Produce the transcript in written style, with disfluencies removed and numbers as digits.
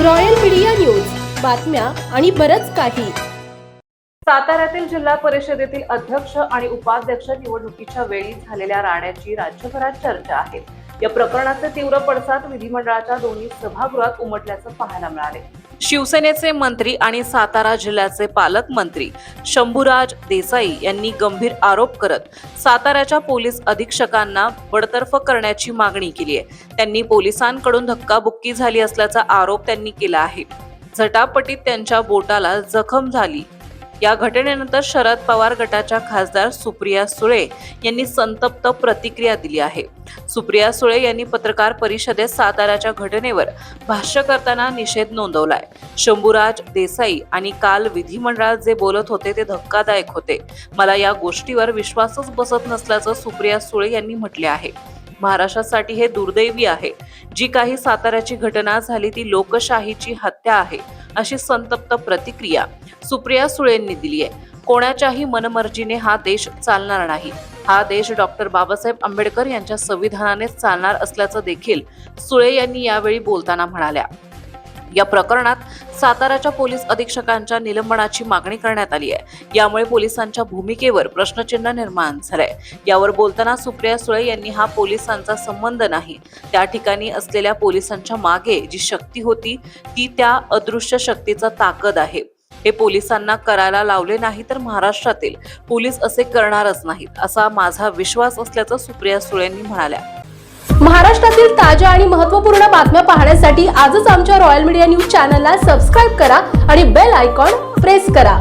Royal media news, बातम्या आणि बरंच काही. साताऱ्यातील जिल्हा परिषदेतील अध्यक्ष आणि उपाध्यक्ष निवडणुकीच्या वेळी झालेल्या राड्याची राज्यभरात चर्चा आहे. या प्रकरणाचे तीव्र पडसाद विधिमंडळाच्या दोन्ही सभागृहात उमटल्याचं पाहायला मिळाले. शिवसेनेचे मंत्री आणि सातारा जिल्ह्याचे पालकमंत्री शंभूराज देसाई यांनी गंभीर आरोप करत साताऱ्याच्या पोलीस अधीक्षकांना बडतर्फ करण्याची मागणी केली आहे. त्यांनी पोलिसांकडून धक्काबुक्की झाली असल्याचा आरोप त्यांनी केला आहे. झटापटीत त्यांच्या बोटाला जखम झाली. या घटनेनंतर शरद पवार गटाच्या खासदार सुप्रिया सुळे यांनी संतप्त प्रतिक्रिया दिली आहे. सुप्रिया सुळे यांनी पत्रकार परिषदेत साताऱ्याच्या घटनेवर भाष्य करताना निषेध नोंदवलाय. शंभूराज देसाई आणि काल विधिमंडळात जे बोलत होते ते धक्कादायक होते. मला या गोष्टीवर विश्वासच बसत नसल्याचं सुप्रिया सुळे यांनी म्हटले आहे. महाराष्ट्रासाठी हे दुर्दैवी आहे. जी काही साताऱ्याची घटना झाली ती लोकशाहीची हत्या आहे, अशी संतप्त प्रतिक्रिया सुप्रिया सुळेंनी दिली आहे. कोणाच्याही मनमर्जीने हा देश चालणार नाही. हा देश डॉक्टर बाबासाहेब आंबेडकर यांच्या संविधानानेच चालणार असल्याचं देखील सुळे यांनी यावेळी बोलताना म्हणाल्या. या प्रकरणात साताऱ्याच्या पोलीस अधीक्षकांच्या निलंबनाची मागणी करण्यात आली आहे. यामुळे पोलिसांच्या भूमिकेवर प्रश्नचिन्ह निर्माण झालंय. यावर बोलताना सुप्रिया सुळे यांनी हा पोलिसांचा संबंध नाही. त्या ठिकाणी असलेल्या पोलिसांच्या मागे जी शक्ती होती ती त्या अदृश्य शक्तीचा ताकद आहे. हे पोलिसांना करायला लावले नाही तर महाराष्ट्रातील पोलीस असे करणारच नाहीत, असा माझा विश्वास असल्याचं सुप्रिया सुळे यांनी म्हणाल्या. महाराष्ट्रातील ताज्या आणि महत्त्वपूर्ण बातम्या पाहण्यासाठी आजच आमच्या रॉयल मीडिया न्यूज चॅनलला सबस्क्राईब करा आणि बेल आयकॉन प्रेस करा.